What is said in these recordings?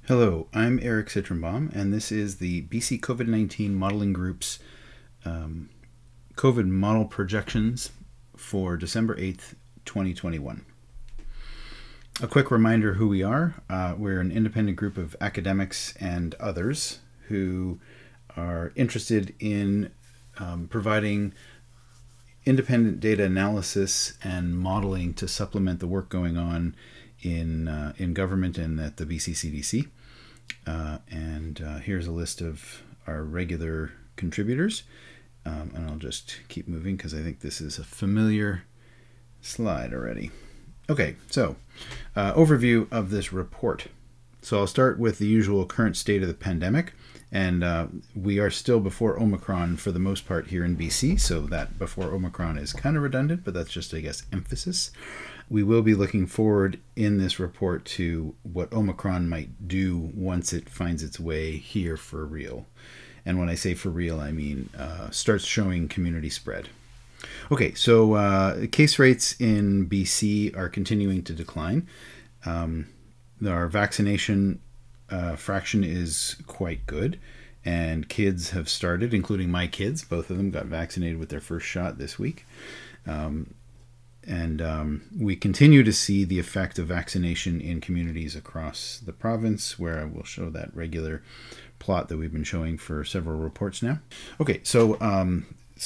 Hello, I'm Eric Cytrynbaum, and this is the BC COVID-19 Modeling Group's COVID model projections for December 8th, 2021. A quick reminder who we are. We're an independent group of academics and others who are interested in providing independent data analysis and modeling to supplement the work going on in government and at the BC CDC. Here's a list of our regular contributors. And I'll just keep moving because I think this is a familiar slide already. Okay, so overview of this report. So I'll start with the usual current state of the pandemic. And we are still before Omicron for the most part here in BC, so that before Omicron is kind of redundant, but that's just, I guess, emphasis. We will be looking forward in this report to what Omicron might do once it finds its way here for real. And when I say for real, I mean starts showing community spread. Okay, so case rates in BC are continuing to decline. Our vaccination fraction is quite good, and kids have started, including my kids. Both of them got vaccinated with their first shot this week. We continue to see the effect of vaccination in communities across the province, where I will show that regular plot that we've been showing for several reports now. Okay, so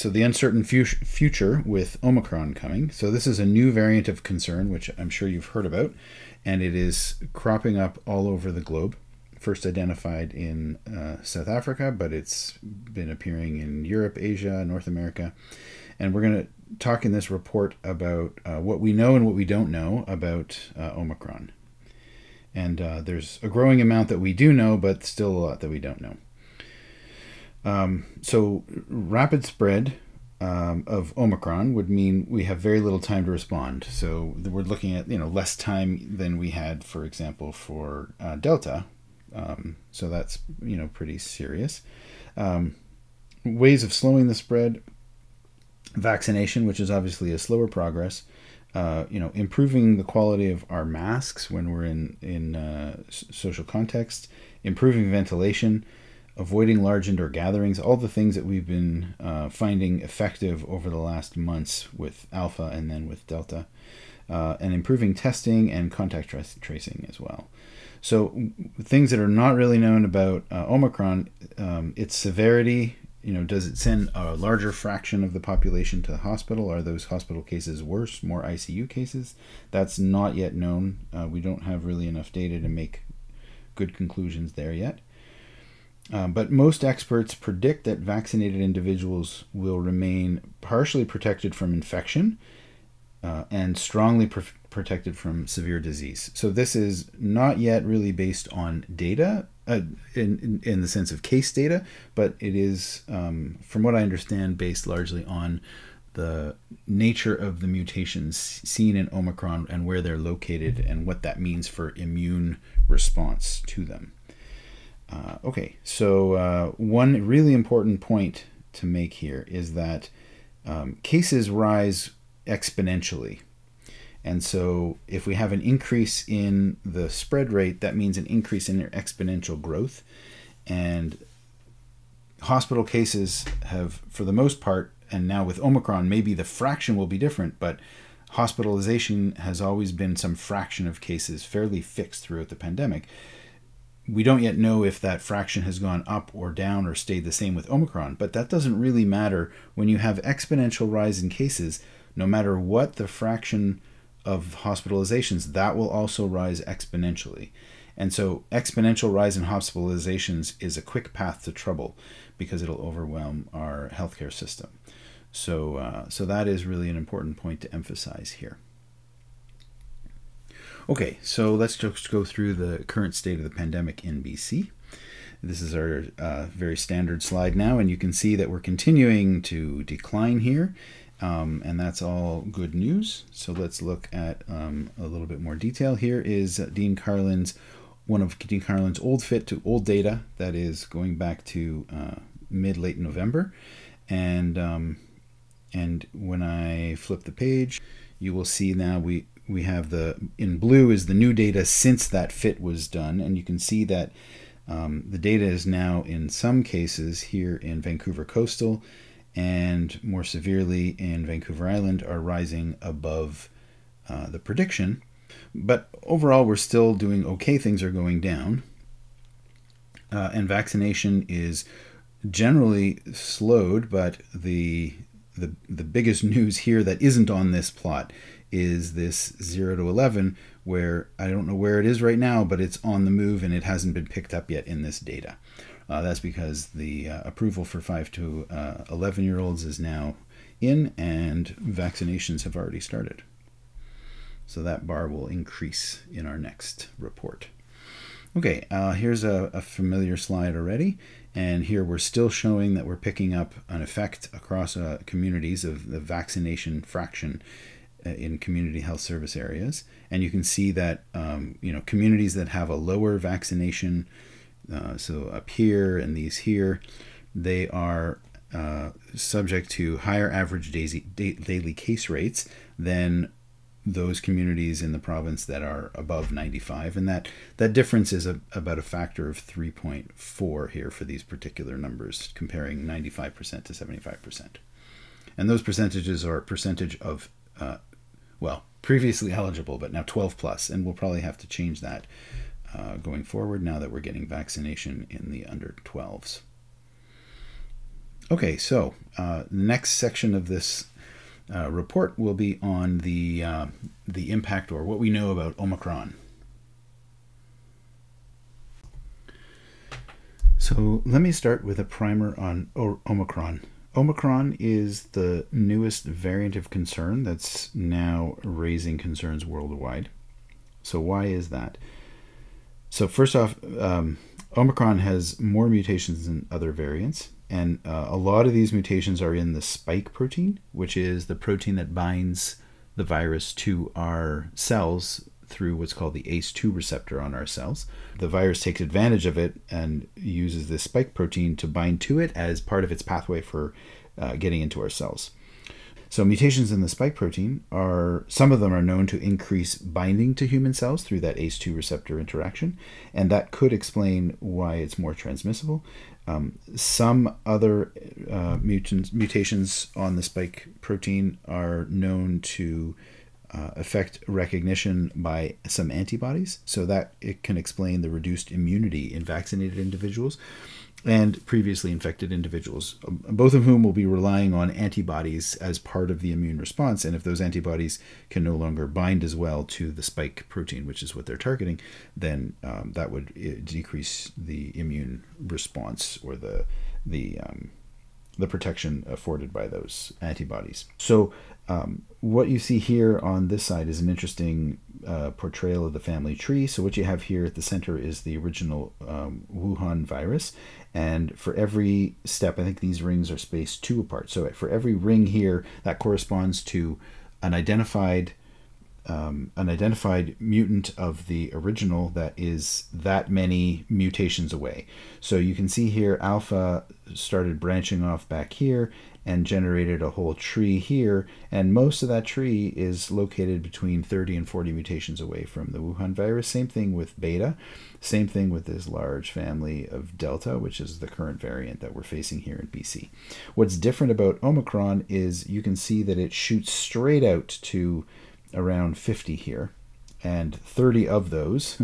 the uncertain future with Omicron coming. So this is a new variant of concern, which I'm sure you've heard about, and it is cropping up all over the globe. First identified in South Africa, but it's been appearing in Europe, Asia, North America. And we're going to talk in this report about what we know and what we don't know about Omicron. And there's a growing amount that we do know, but still a lot that we don't know. So rapid spread of Omicron would mean we have very little time to respond. So we're looking at less time than we had, for example, for Delta. So that's pretty serious. Ways of slowing the spread: vaccination, which is obviously a slower progress. Improving the quality of our masks when we're in social context, improving ventilation, avoiding large indoor gatherings, all the things that we've been finding effective over the last months with Alpha and then with Delta, and improving testing and contact tracing as well. So things that are not really known about Omicron, its severity. Does it send a larger fraction of the population to the hospital? Are those hospital cases worse, more ICU cases? That's not yet known. We don't have really enough data to make good conclusions there yet. But most experts predict that vaccinated individuals will remain partially protected from infection and strongly protected from severe disease. So this is not yet really based on data in the sense of case data, but it is, from what I understand, based largely on the nature of the mutations seen in Omicron and where they're located and what that means for immune response to them. So one really important point to make here is that cases rise exponentially. And so if we have an increase in the spread rate, that means an increase in their exponential growth. And hospital cases have, for the most part, and now with Omicron, maybe the fraction will be different, but hospitalization has always been some fraction of cases fairly fixed throughout the pandemic. We don't yet know if that fraction has gone up or down or stayed the same with Omicron, but that doesn't really matter. When you have exponential rise in cases, no matter what the fraction of hospitalizations, that will also rise exponentially. And so exponential rise in hospitalizations is a quick path to trouble because it'll overwhelm our healthcare system. So that is really an important point to emphasize here. Okay, so let's just go through the current state of the pandemic in BC. This is our very standard slide now, and you can see that we're continuing to decline here. And that's all good news. So let's look at a little bit more detail. Here is one of Dean Carlin's old fit to old data that is going back to mid-late November. And when I flip the page, you will see now we have in blue is the new data since that fit was done, and you can see that the data is now in some cases here in Vancouver Coastal and more severely in Vancouver Island are rising above the prediction. But overall, we're still doing okay. Things are going down. And vaccination is generally slowed, but the biggest news here that isn't on this plot is this 0 to 11, where I don't know where it is right now, but it's on the move and it hasn't been picked up yet in this data. That's because the approval for 5 to 11-year-olds is now in, and vaccinations have already started. So that bar will increase in our next report. Okay, here's a familiar slide already, and here we're still showing that we're picking up an effect across communities of the vaccination fraction in community health service areas. And you can see that communities that have a lower vaccination, so up here and these here, they are subject to higher average daily case rates than those communities in the province that are above 95, and that difference is about a factor of 3.4 here for these particular numbers, comparing 95% to 75%. And those percentages are percentage of previously eligible, but now 12 plus, and we'll probably have to change that going forward now that we're getting vaccination in the under 12s. Okay, so the next section of this report will be on the impact, or what we know about Omicron. So let me start with a primer on Omicron. Omicron is the newest variant of concern that's now raising concerns worldwide. So why is that? So first off, Omicron has more mutations than other variants. And a lot of these mutations are in the spike protein, which is the protein that binds the virus to our cells through what's called the ACE2 receptor on our cells. The virus takes advantage of it and uses this spike protein to bind to it as part of its pathway for getting into our cells. So mutations in the spike protein some of them are known to increase binding to human cells through that ACE2 receptor interaction, and that could explain why it's more transmissible. Some other mutations on the spike protein are known to affect recognition by some antibodies, so that it can explain the reduced immunity in vaccinated individuals and previously infected individuals, both of whom will be relying on antibodies as part of the immune response. And if those antibodies can no longer bind as well to the spike protein, which is what they're targeting, then that would decrease the immune response or the protection afforded by those antibodies. So what you see here on this side is an interesting portrayal of the family tree. So what you have here at the center is the original Wuhan virus. And for every step, I think these rings are spaced 2 apart. So for every ring here, that corresponds to an identified mutant of the original that is that many mutations away. So you can see here alpha started branching off back here and generated a whole tree here, and most of that tree is located between 30 and 40 mutations away from the Wuhan virus. Same thing with beta, same thing with this large family of Delta, which is the current variant that we're facing here in BC. What's different about Omicron is you can see that it shoots straight out to around 50 here, and 30 of those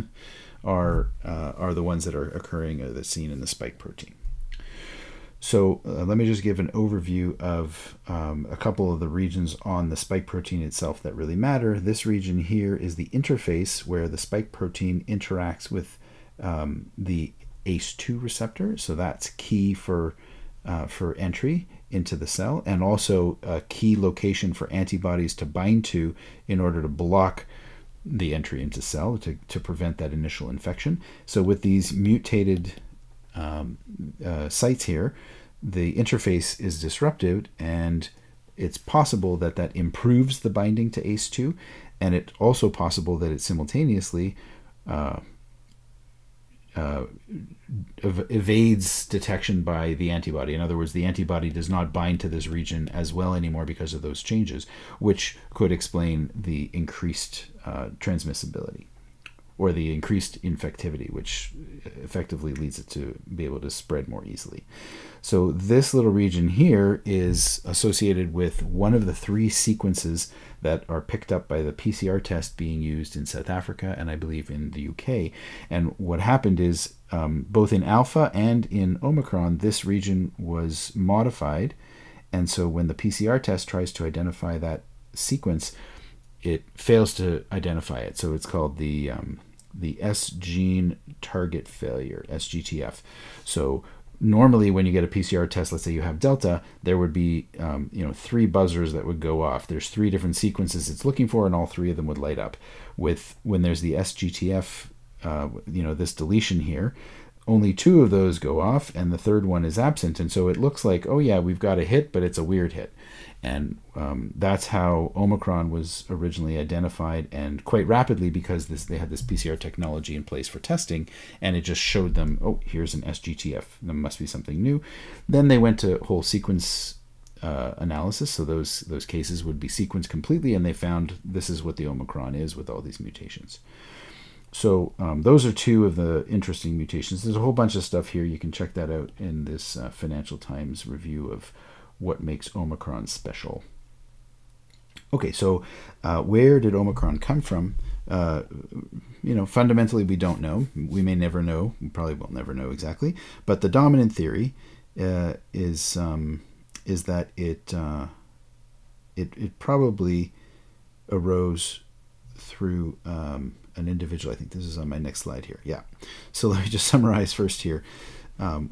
are the ones that are occurring that's seen in the spike protein. So let me just give an overview of a couple of the regions on the spike protein itself that really matter. This region here is the interface where the spike protein interacts with the ACE2 receptor. So that's key for entry into the cell, and also a key location for antibodies to bind to in order to block the entry into cell to prevent that initial infection. So with these mutated sites here, the interface is disrupted, and it's possible that that improves the binding to ACE2, and it's also possible that it simultaneously evades detection by the antibody. In other words, the antibody does not bind to this region as well anymore because of those changes, which could explain the increased transmissibility or the increased infectivity, which effectively leads it to be able to spread more easily. So this little region here is associated with one of the 3 sequences that are picked up by the PCR test being used in South Africa and I believe in the UK. And what happened is both in Alpha and in Omicron, this region was modified. And so when the PCR test tries to identify that sequence, it fails to identify it. So it's called the S gene target failure, SGTF. So normally when you get a PCR test, let's say you have Delta, there would be 3 buzzers that would go off. There's 3 different sequences it's looking for, and all 3 of them would light up. When there's the SGTF, this deletion here, only 2 of those go off, and the 3rd one is absent. And so it looks like, oh yeah, we've got a hit, but it's a weird hit. And that's how Omicron was originally identified, and quite rapidly, because they had this PCR technology in place for testing, and it just showed them, oh, here's an SGTF. There must be something new. Then they went to whole sequence analysis, so those cases would be sequenced completely, and they found this is what the Omicron is with all these mutations. So those are 2 of the interesting mutations. There's a whole bunch of stuff here. You can check that out in this Financial Times review of what makes Omicron special. Okay, so where did Omicron come from? Fundamentally, we don't know. We may never know. We probably will never know exactly. But the dominant theory is that it probably arose through an individual. I think this is on my next slide here. Yeah. So let me just summarize first here. How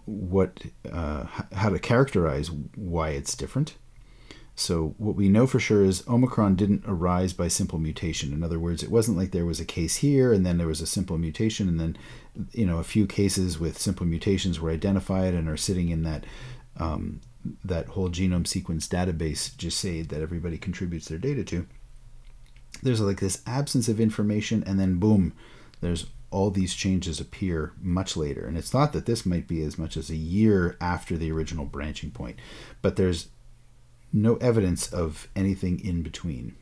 to characterize why it's different. So what we know for sure is Omicron didn't arise by simple mutation. In other words, it wasn't like there was a case here and then there was a simple mutation and then a few cases with simple mutations were identified and are sitting in that that whole genome sequence database, GISAID, that everybody contributes their data to. There's like this absence of information, and then boom, there's all these changes appear much later. And it's thought that this might be as much as a year after the original branching point, but there's no evidence of anything in between.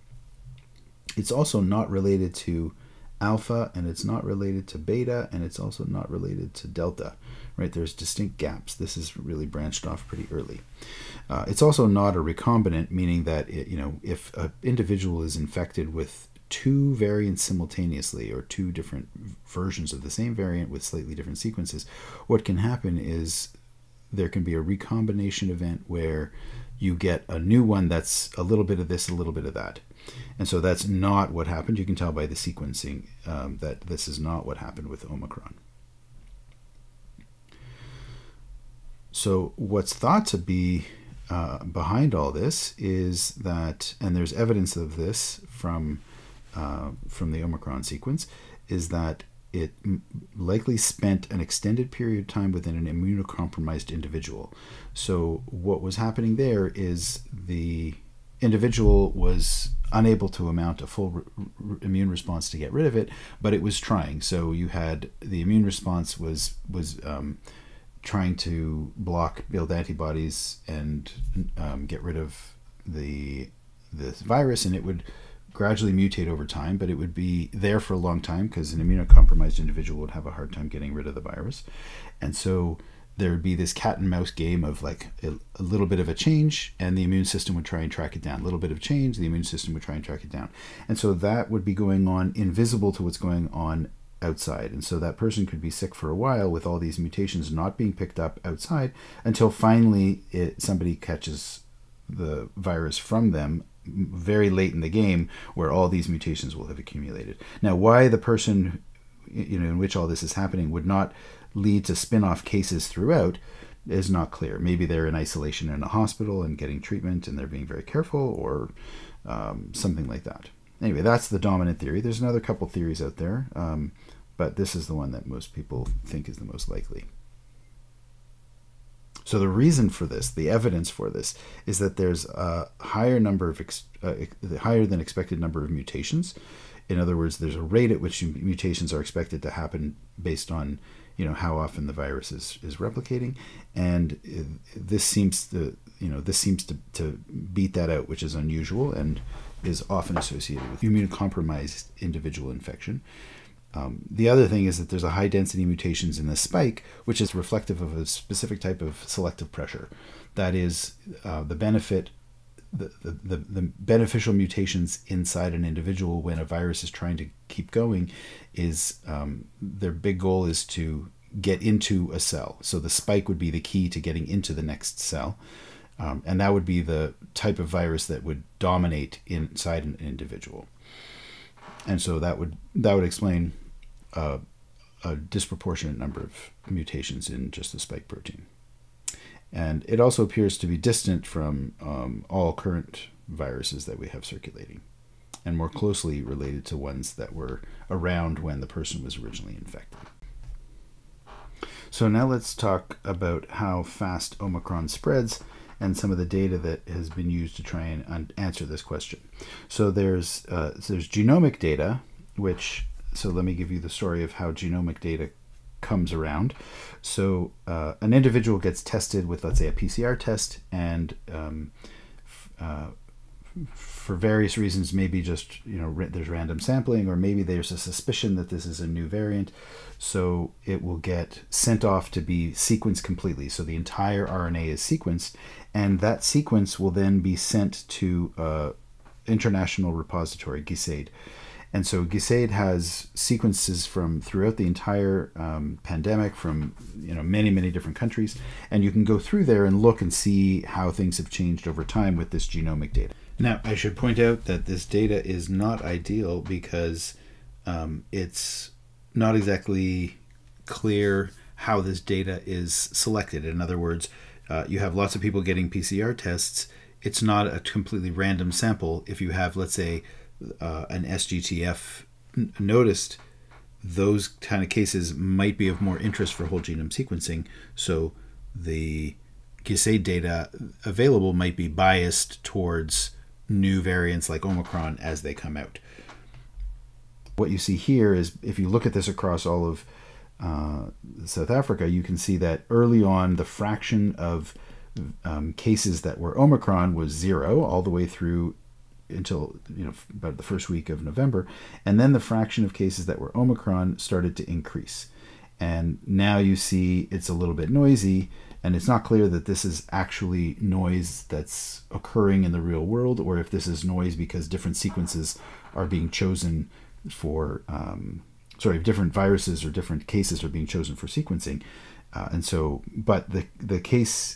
It's also not related to alpha, and it's not related to beta, and it's also not related to delta, right? There's distinct gaps. This is really branched off pretty early. It's also not a recombinant, meaning that if an individual is infected with 2 variants simultaneously, or 2 different versions of the same variant with slightly different sequences, what can happen is there can be a recombination event where you get a new one that's a little bit of this, a little bit of that. And so that's not what happened. You can tell by the sequencing that this is not what happened with Omicron. So what's thought to be behind all this is that, and there's evidence of this from the Omicron sequence, is that it likely spent an extended period of time within an immunocompromised individual. So what was happening there is the individual was unable to mount a full immune response to get rid of it, but it was trying. So you had the immune response was trying to build antibodies and get rid of this virus, and it would gradually mutate over time, but it would be there for a long time because an immunocompromised individual would have a hard time getting rid of the virus. And so there would be this cat and mouse game of like a little bit of a change, and the immune system would try and track it down. A little bit of change, the immune system would try and track it down. And so that would be going on invisible to what's going on outside. And so that person could be sick for a while with all these mutations not being picked up outside until finally somebody catches the virus from them very late in the game, where all these mutations will have accumulated. Now, why the person in which all this is happening would not lead to spin-off cases throughout is not clear. Maybe they're in isolation in a hospital and getting treatment and they're being very careful, or something like that. Anyway, that's the dominant theory. There's another couple theories out there, but this is the one that most people think is the most likely. So the reason for this, the evidence for this, is that there's a higher than expected number of mutations In other words, there's a rate at which mutations are expected to happen based on, how often the virus is replicating, and this seems to beat that out, which is unusual and is often associated with immunocompromised individual infection. The other thing is that there's a high density mutations in the spike, which is reflective of a specific type of selective pressure. That is, the beneficial mutations inside an individual when a virus is trying to keep going is their big goal is to get into a cell. So the spike would be the key to getting into the next cell. And that would be the type of virus that would dominate inside an individual. And so that would explain a disproportionate number of mutations in just the spike protein. And it also appears to be distant from all current viruses that we have circulating, and more closely related to ones that were around when the person was originally infected. So now let's talk about how fast Omicron spreads and some of the data that has been used to try and answer this question. So there's genomic data, so let me give you the story of how genomic data comes around. So an individual gets tested with, let's say, a PCR test, and for various reasons, maybe just there's random sampling, or maybe there's a suspicion that this is a new variant, so it will get sent off to be sequenced completely. So the entire RNA is sequenced, and that sequence will then be sent to international repository, GISAID. And so GISAID has sequences from throughout the entire pandemic from many, many different countries, and you can go through there and look and see how things have changed over time with this genomic data. Now, I should point out that this data is not ideal because it's not exactly clear how this data is selected. In other words, you have lots of people getting PCR tests. It's not a completely random sample. If you have, let's say, an SGTF noticed, those kind of cases might be of more interest for whole genome sequencing. So the GISAID data available might be biased towards new variants like Omicron as they come out. What you see here is, if you look at this across all of South Africa, you can see that early on the fraction of cases that were Omicron was 0 all the way through until about the first week of November, and then the fraction of cases that were Omicron started to increase, and now you see it's a little bit noisy, and it's not clear that this is actually noise that's occurring in the real world, or if this is noise because different sequences are being chosen for different viruses or different cases are being chosen for sequencing, but the case,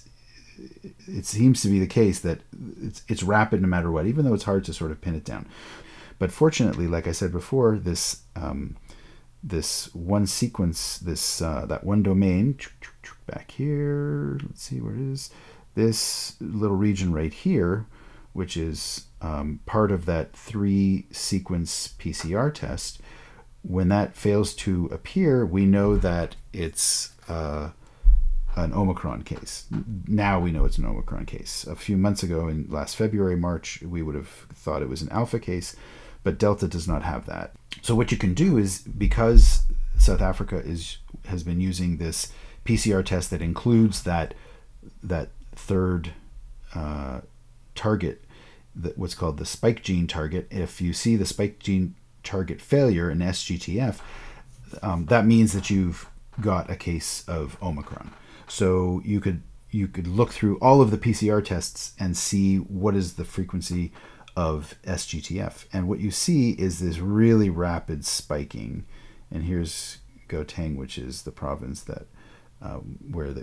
it seems to be the case that it's rapid no matter what, even though it's hard to sort of pin it down. But fortunately, like I said before, this one sequence, that one domain back here, let's see where it is, this little region right here, which is part of that 3 sequence PCR test, when that fails to appear, we know that it's an Omicron case. Now we know it's an Omicron case. A few months ago, in last February, March, we would have thought it was an Alpha case, but Delta does not have that. So what you can do is, because South Africa has been using this PCR test that includes that third target, what's called the spike gene target. If you see the spike gene target failure in SGTF, that means that you've got a case of Omicron. So you could look through all of the PCR tests and see what is the frequency of SGTF, and what you see is this really rapid spiking. And here's Gauteng, which is the province that where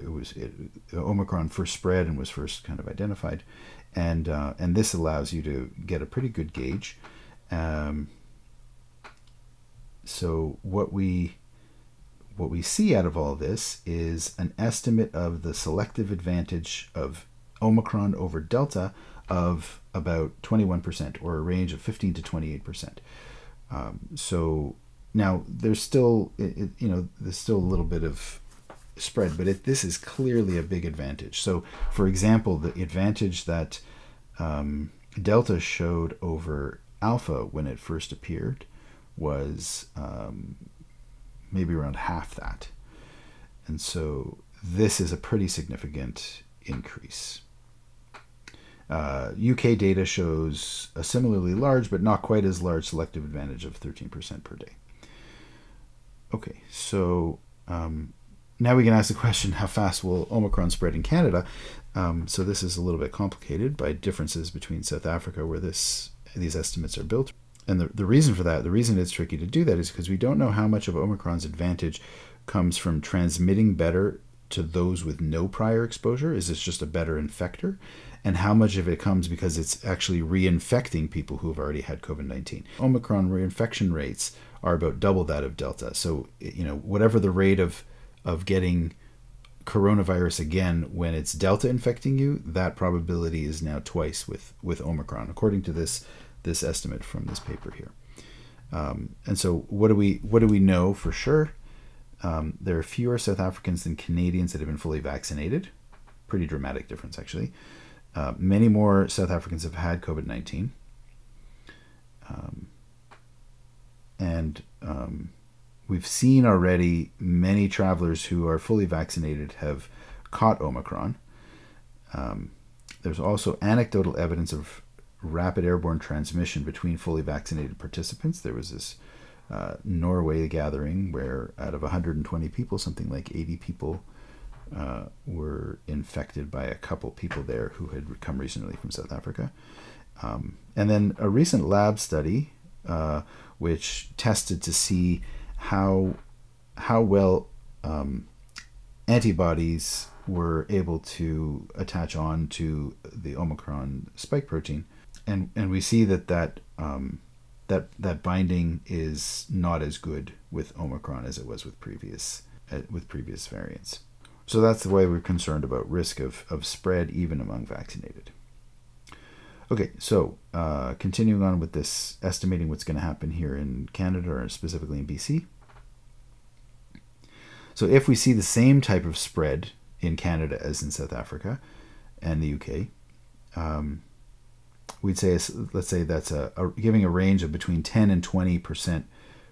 Omicron first spread and was first kind of identified, and this allows you to get a pretty good gauge. So what we see out of all this is an estimate of the selective advantage of Omicron over Delta of about 21%, or a range of 15 to 28%. So now there's still, there's still a little bit of spread, but this is clearly a big advantage. So, for example, the advantage that Delta showed over Alpha when it first appeared was maybe around half that. And so this is a pretty significant increase. UK data shows a similarly large, but not quite as large, selective advantage of 13% per day. Okay, so now we can ask the question, how fast will Omicron spread in Canada? So this is a little bit complicated by differences between South Africa, where these estimates are built. And the reason for that, the reason it's tricky to do that is because we don't know how much of Omicron's advantage comes from transmitting better to those with no prior exposure. Is this just a better infector? And how much of it comes because it's actually reinfecting people who have already had COVID-19. Omicron reinfection rates are about double that of Delta. So, whatever the rate of getting coronavirus again when it's Delta infecting you, that probability is now twice with Omicron, according to this estimate from this paper here. And so what do we know for sure? There are fewer South Africans than Canadians that have been fully vaccinated. Pretty dramatic difference, actually. Many more South Africans have had COVID-19. And we've seen already many travelers who are fully vaccinated have caught Omicron. There's also anecdotal evidence of rapid airborne transmission between fully vaccinated participants. There was this Norway gathering where out of 120 people, something like 80 people were infected by a couple people there who had come recently from South Africa. And then a recent lab study which tested to see how well antibodies were able to attach on to the Omicron spike protein, and we see that binding is not as good with Omicron as it was with previous variants. So that's the way we're concerned about risk of spread even among vaccinated. Okay, so continuing on with this, estimating what's going to happen here in Canada, or specifically in BC. So if we see the same type of spread in Canada as in South Africa and the UK, we'd say, let's say that's giving a range of between 10 and 20%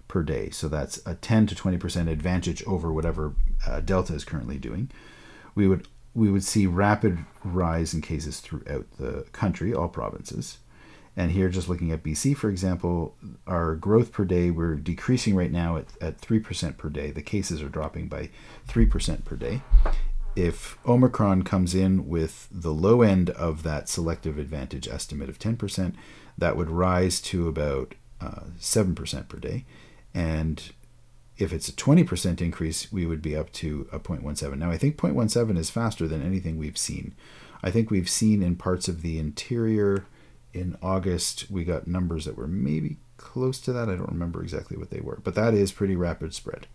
per day. So that's a 10 to 20% advantage over whatever Delta is currently doing. We would see rapid rise in cases throughout the country, all provinces. And here, just looking at BC, for example, our growth per day, we're decreasing right now at 3% per day. The cases are dropping by 3% per day. If Omicron comes in with the low end of that selective advantage estimate of 10%, that would rise to about 7% per day. And if it's a 20% increase, we would be up to a 0.17. Now, I think 0.17 is faster than anything we've seen. I think we've seen in parts of the interior in August, we got numbers that were maybe close to that. I don't remember exactly what they were, but that is pretty rapid spread.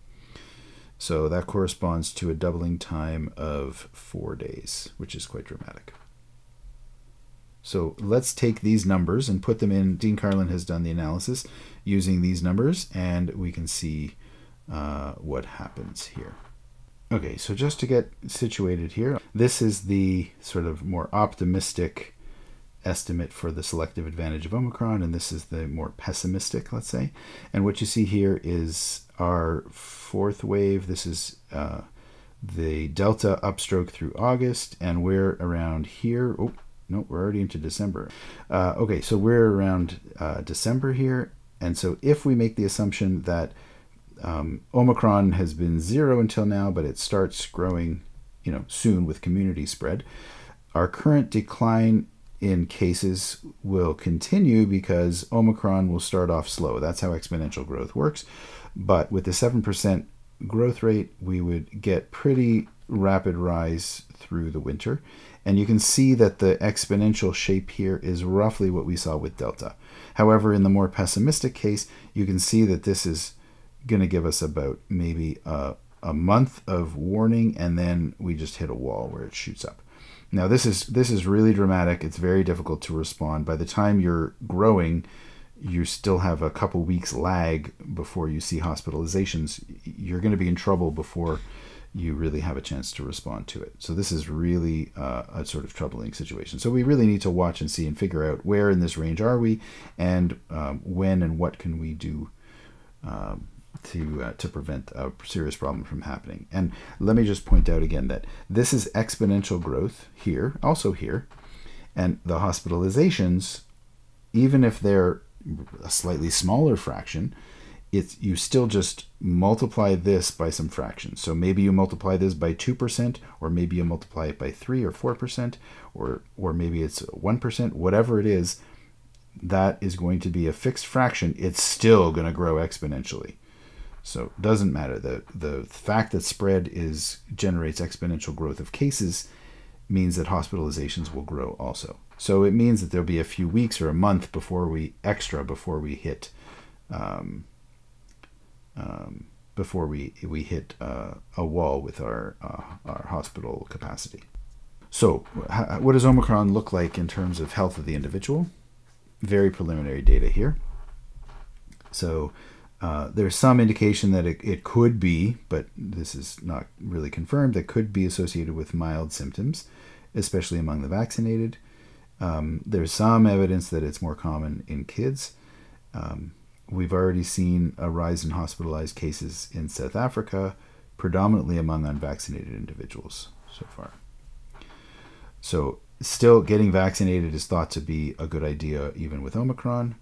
So that corresponds to a doubling time of 4 days, which is quite dramatic. So let's take these numbers and put them in. Dean Carlin has done the analysis using these numbers, and we can see what happens here. Okay, so just to get situated here, this is the sort of more optimistic estimate for the selective advantage of Omicron, and this is the more pessimistic, let's say. And what you see here is our fourth wave. This is the Delta upstroke through August, and we're around here. Oh, no, we're already into December. Okay, so we're around December here. And so if we make the assumption that Omicron has been 0 until now, but it starts growing, soon with community spread, our current decline in cases will continue because Omicron will start off slow. That's how exponential growth works. But with the 7% growth rate, we would get pretty rapid rise through the winter. And you can see that the exponential shape here is roughly what we saw with Delta. However, in the more pessimistic case, you can see that this is going to give us about maybe a month of warning, and then we just hit a wall where it shoots up. Now, this is really dramatic. It's very difficult to respond. By the time you're growing, you still have a couple weeks lag before you see hospitalizations. You're going to be in trouble before you really have a chance to respond to it. So this is really a sort of troubling situation. So we really need to watch and see and figure out where in this range are we, and when and what can we do to prevent a serious problem from happening. And let me just point out again that this is exponential growth here, also here, and the hospitalizations, even if they're a slightly smaller fraction, you still just multiply this by some fraction. So maybe you multiply this by 2%, or maybe you multiply it by 3 or 4%, or maybe it's 1%, whatever it is, that is going to be a fixed fraction. It's still going to grow exponentially. So it doesn't matter. The fact that spread generates exponential growth of cases means that hospitalizations will grow also. So it means that there'll be a few weeks or a month before we hit a wall with our hospital capacity. So what does Omicron look like in terms of health of the individual? Very preliminary data here. So there's some indication that it could be, but this is not really confirmed, that could be associated with mild symptoms, especially among the vaccinated. There's some evidence that it's more common in kids. We've already seen a rise in hospitalized cases in South Africa, predominantly among unvaccinated individuals so far. So still, getting vaccinated is thought to be a good idea even with Omicron,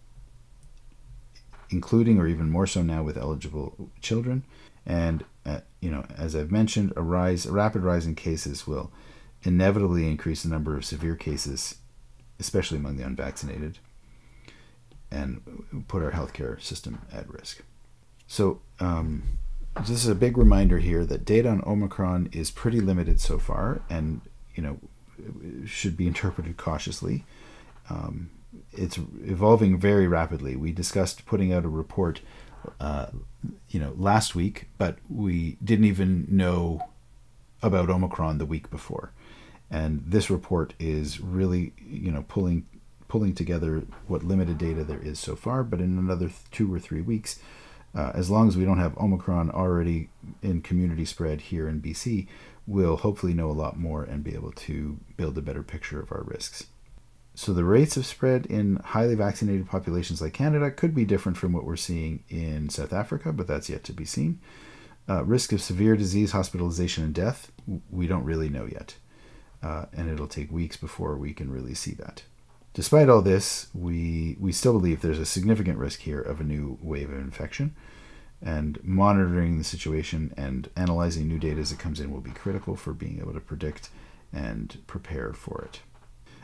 including or even more so now with eligible children. And as I've mentioned, a rapid rise in cases will inevitably increase the number of severe cases, especially among the unvaccinated, and put our healthcare system at risk. So this is a big reminder here that data on Omicron is pretty limited so far, and should be interpreted cautiously. It's evolving very rapidly. We discussed putting out a report last week, but we didn't even know about Omicron the week before. And this report is really pulling together what limited data there is so far, but in another 2 or 3 weeks, as long as we don't have Omicron already in community spread here in BC, we'll hopefully know a lot more and be able to build a better picture of our risks. So the rates of spread in highly vaccinated populations like Canada could be different from what we're seeing in South Africa, but that's yet to be seen. Risk of severe disease, hospitalization, and death, we don't really know yet. And it'll take weeks before we can really see that. Despite all this, we still believe there's a significant risk here of a new wave of infection, and monitoring the situation and analyzing new data as it comes in will be critical for being able to predict and prepare for it.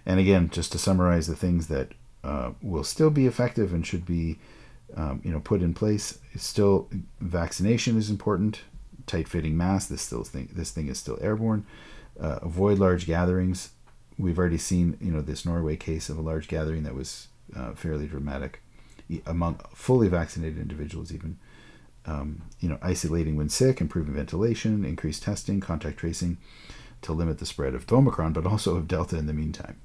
And again, just to summarize the things that will still be effective and should be put in place, still vaccination is important, tight-fitting masks, this thing is still airborne, avoid large gatherings. We've already seen, this Norway case of a large gathering that was fairly dramatic among fully vaccinated individuals even. Isolating when sick, improving ventilation, increased testing, contact tracing to limit the spread of Omicron, but also of Delta in the meantime.